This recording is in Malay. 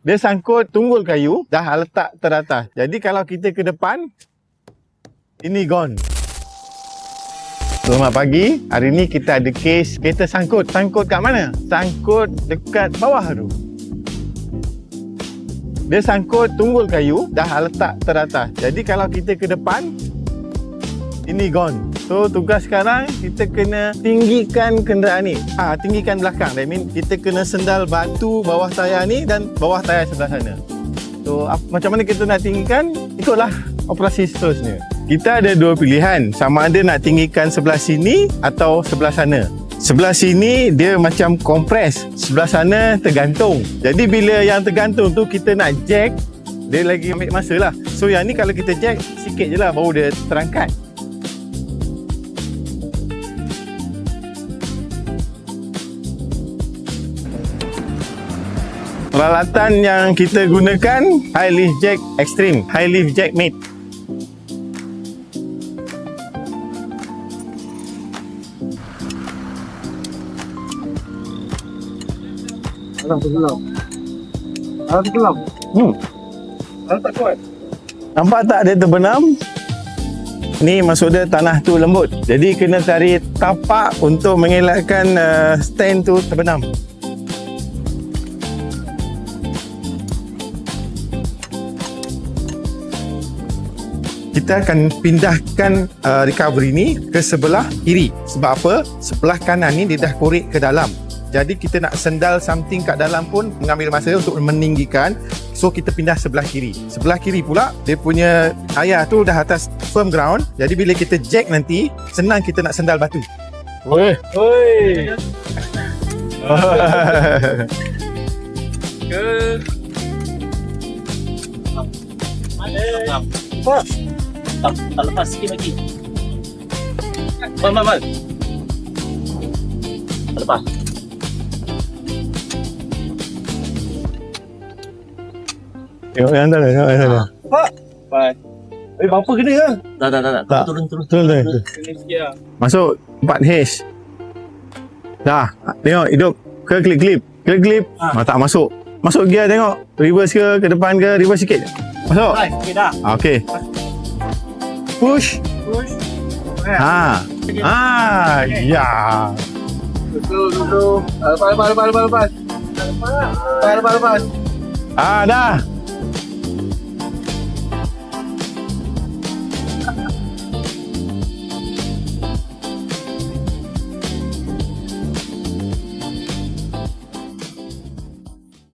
Dia sangkut tunggul kayu, dah letak teratas. Jadi kalau kita ke depan, ini gone. Selamat pagi. Hari ni kita ada kes kereta sangkut. Sangkut kat mana? Sangkut dekat bawah tu. Dia sangkut tunggul kayu, dah letak teratas. Jadi kalau kita ke depan, ini gone. So tugas sekarang kita kena tinggikan kenderaan ni. Tinggikan belakang. That mean kita kena sendal batu bawah tayar ni dan bawah tayar sebelah sana. So macam mana kita nak tinggikan? Ikutlah operasi seterusnya. Kita ada dua pilihan. Sama ada nak tinggikan sebelah sini atau sebelah sana. Sebelah sini dia macam kompres. Sebelah sana tergantung. Jadi bila yang tergantung tu kita nak jack, dia lagi ambil masa lah. So yang ni kalau kita jack sikit je lah baru dia terangkat. Peralatan yang kita gunakan High Lift Jack Extreme, High Lift Jack Mate. Alah tergelam. Alah tak kuat. Nampak tak dia terbenam? Ni maksud dia tanah tu lembut. Jadi kena tarik tapak untuk mengelakkan stand tu terbenam. Kita akan pindahkan recovery ni ke sebelah kiri. Sebab apa? Sebelah kanan ni dia dah korek ke dalam. Jadi kita nak sendal something kat dalam pun mengambil masa untuk meninggikan. So kita pindah sebelah kiri. Sebelah kiri pula dia punya tayar tu dah atas firm ground. Jadi bila kita jack nanti senang kita nak sendal batu. Oi. Ke. Mana? Tak lepas sikit lagi. Mal. Tak lepas. Tengok yang sana, tengok yang sana. Pak. Bumper kena ke? Tak. Turun. Turun. Kena sikit lah. Masuk 4H. Dah, tengok hidup ke klip. Klip. Tak masuk. Masuk gear tengok. Reverse ke depan ke, reverse sikit. Masuk. Okey dah. Okey. Push. Ya. Betul. Lepas. Dah.